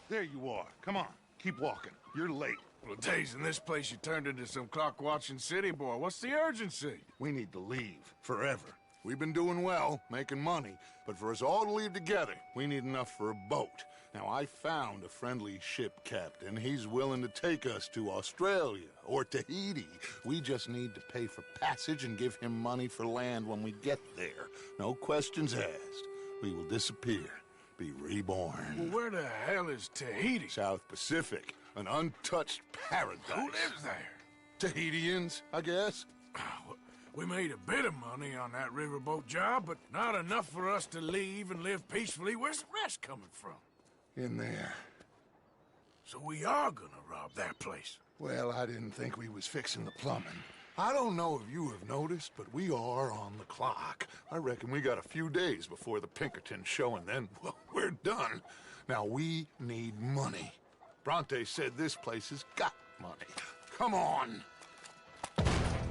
V: There you are. Come on, keep walking. You're late.
I: Well, days in this place, you turned into some clock-watching city boy. What's the urgency?
V: We need to leave. Forever. We've been doing well, making money, but for us all to leave together, we need enough for a boat. Now, I found a friendly ship captain. He's willing to take us to Australia or Tahiti. We just need to pay for passage and give him money for land when we get there. No questions asked. We will disappear, be reborn.
I: Well, where the hell is Tahiti?
V: South Pacific, an untouched paradise.
I: Who lives there?
V: Tahitians, I guess.
I: We made a bit of money on that riverboat job, but not enough for us to leave and live peacefully. Where's the rest coming from?
V: In there.
I: So we are gonna rob that place.
V: Well, I didn't think we was fixing the plumbing. I don't know if you have noticed, but we are on the clock. I reckon we got a few days before the Pinkerton show, and then, well, we're done. Now, we need money. Bronte said this place has got money. Come on.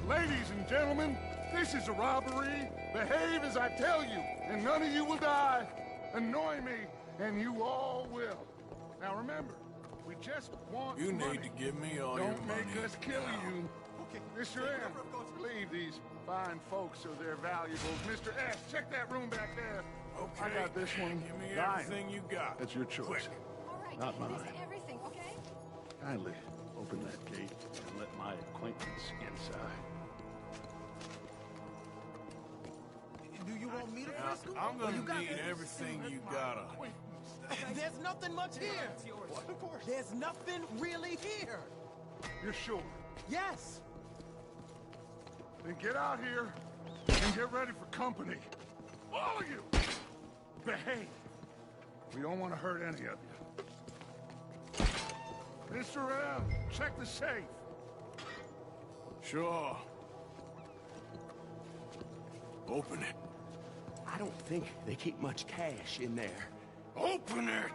V: Ladies and gentlemen, this is a robbery. Behave as I tell you, and none of you will die. Annoy me, and you all will. Now remember, we just want
I: You
V: money.
I: need to give me all your
V: Don't
I: money.
V: make us kill you. Mr. M, leave these fine folks or their valuables. Mr. S, check that room back there.
I: Okay.
V: I got this one.
I: Give me
V: Dine.
I: everything you got.
V: That's your choice.
I: Quick.
V: Not mine.
F: Everything, okay?
V: Kindly open that gate and let my acquaintance inside.
H: Do you want me to
I: Now,
H: frisk him?
I: I'm
H: Or you
I: gonna
H: got
I: need
H: this?
I: everything you got on you.
H: There's nothing much here. Of course. There's nothing really here.
V: You're sure?
H: Yes.
V: Then get out here and get ready for company. All of you! Behave. We don't want to hurt any of you. this around. Check the safe.
I: Sure. Open it.
R: I don't think they keep much cash in there.
V: Open it!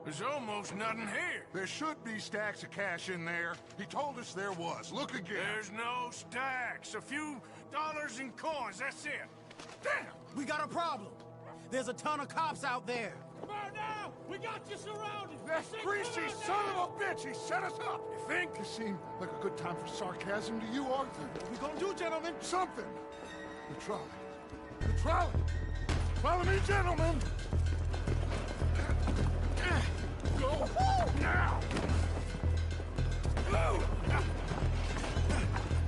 I: There's almost nothing here.
V: There should be stacks of cash in there. He told us there was. Look again.
I: There's no stacks. A few dollars in coins, that's it.
V: Damn!
F: We got a problem. There's a ton of cops out there.
V: Come on now! We got you surrounded! That greasy son of a bitch! He set us up! You think? This seemed like a good time for sarcasm to you, Arthur. What we gonna do, gentlemen? Something! The trolley. The trolley! Follow me, gentlemen! Go now!
I: Move!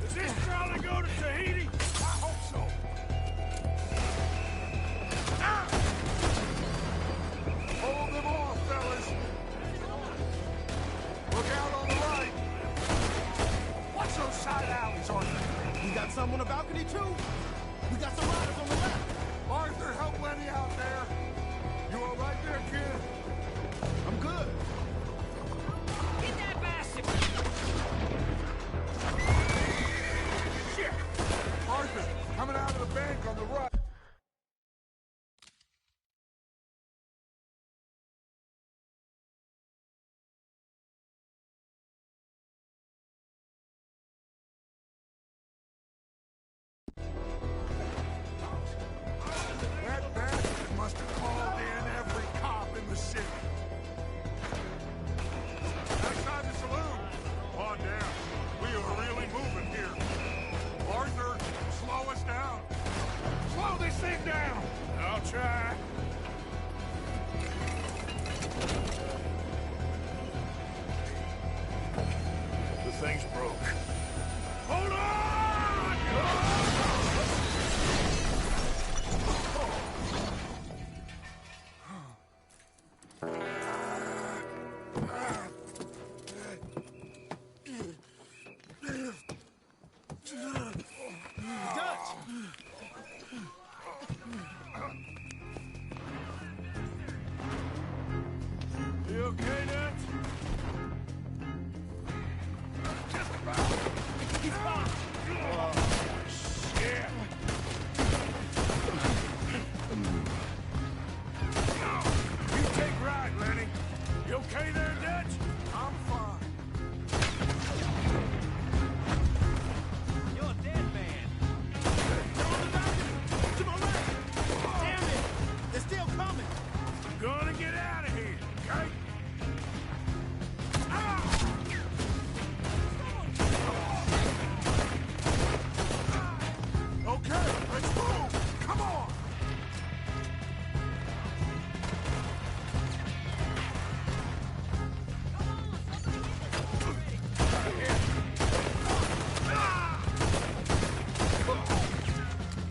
I: Does this trolley go to Tahiti?
V: I hope so. Hold them off, fellas. Look out on the right. Watch those side alleys, Arthur.
F: We got some on the balcony, too. We got some riders on the left.
V: Arthur, help Lenny out there. You all right there, kid? I'm good.
E: Get that bastard!
V: Shit! Arthur, coming out of the bank on the right. That bastard must have called in every cop in the city. Outside the saloon. On down. We are really moving here. Arthur, slow us down. Slow this thing down. I'll try. The thing's broke. Hold on!
I: You okay, Dutch?
V: Just about.
I: He's fine. Oh, shit. You take right, Lenny. You okay there, Dutch?
V: I'm fine.
E: You're a dead man.
F: To my left. Damn it. They're still coming.
I: I'm gonna get out of here, okay?
V: Okay, let's move. Come on.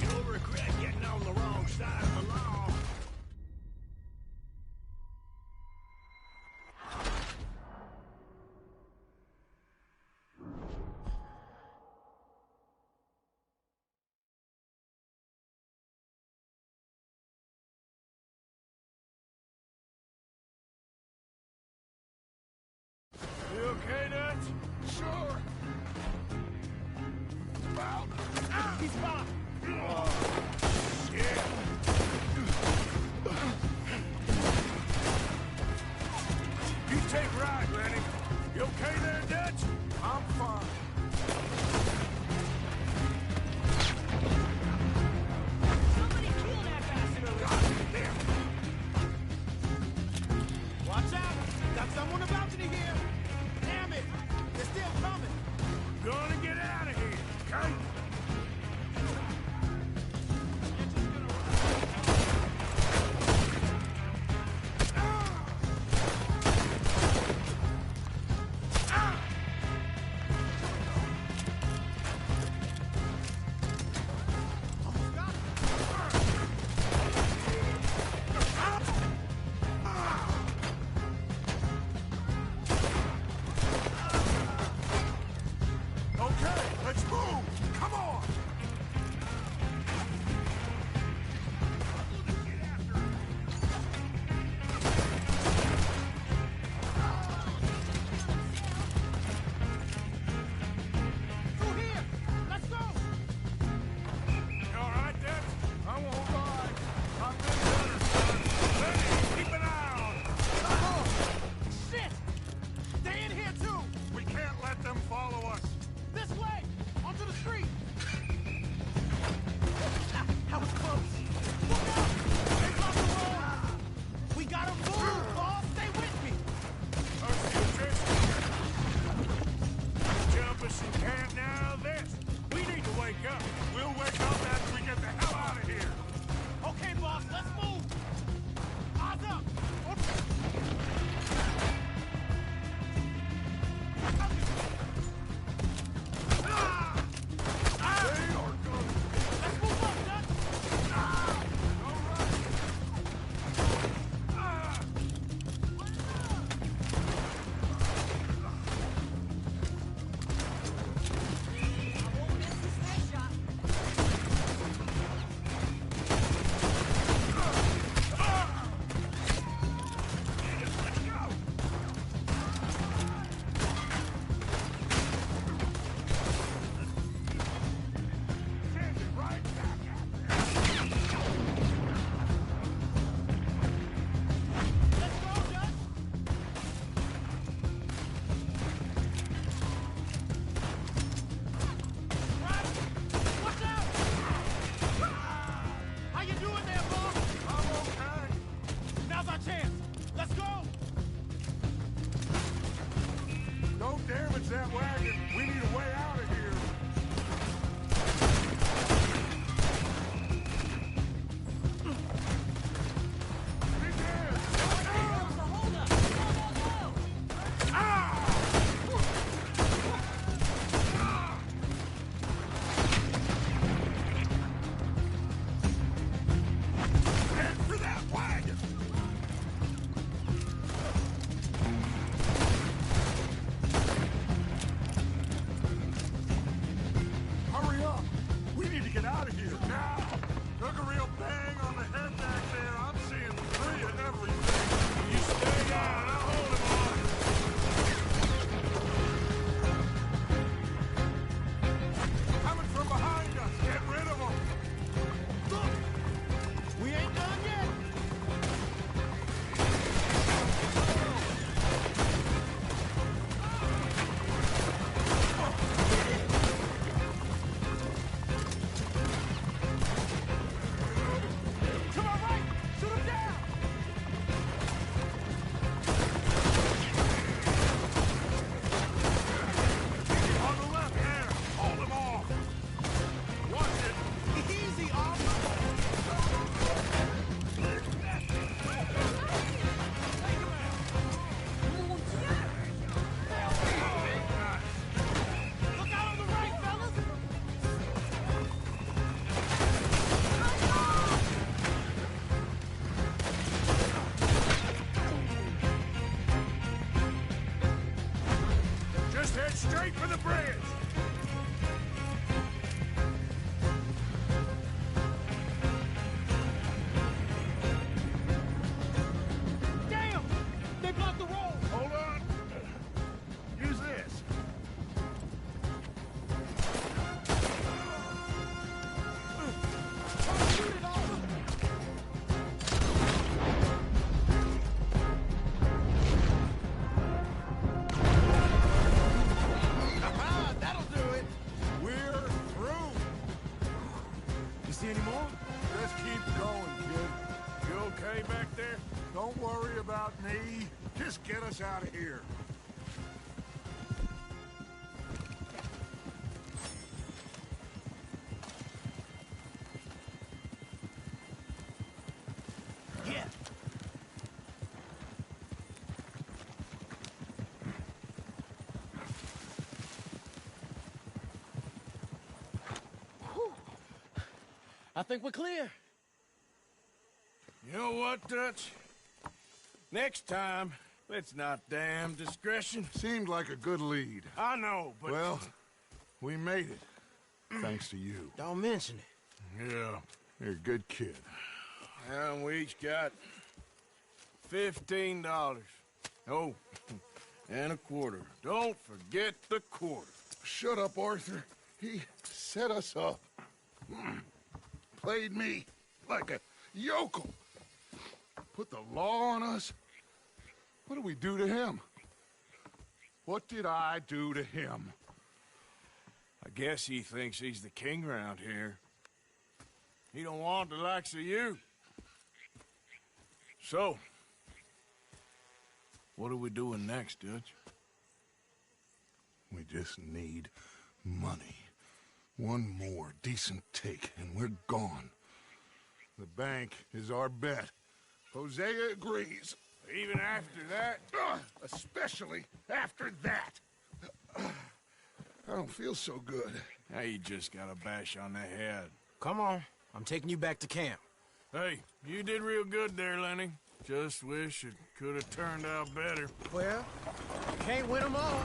I: You'll regret getting on the wrong side of the law. You okay, Dutch?
V: Sure. About.
F: He's fine.
I: Shit. You take right, Lenny. You okay there, Dutch?
V: I'm fine.
E: Somebody kill that bastard over there.
F: Watch out. Got someone on the balcony here. Damn it. They're still coming.
I: Gonna get out of here, okay?
S: You see any more? Just keep going, kid. You okay back there? Don't worry about me. Just get us out of here.
F: Yeah.
S: I think we're clear. You know what, Dutch? Next time, let's not damn discretion.
V: Seemed like a good lead.
S: I know, but...
V: Well, we made it. Thanks to you.
F: Don't mention it.
V: Yeah, you're a good kid.
S: And we each got $15. Oh, and a quarter. Don't forget the quarter.
V: Shut up, Arthur. He set us up. Played me like a yokel. Put the law on us. What did we do to him? What did I do to him?
S: I guess he thinks he's the king around here. He don't want the likes of you. So, what are we doing next, Dutch?
V: We just need money. One more decent take, and we're gone. The bank is our bet. Hosea agrees.
S: Even after that?
V: Especially after that. I don't feel so good.
S: Now you just got a bash on the head.
F: Come on. I'm taking you back to camp.
S: Hey, you did real good there, Lenny. Just wish it could have turned out better.
F: Well, can't win them all.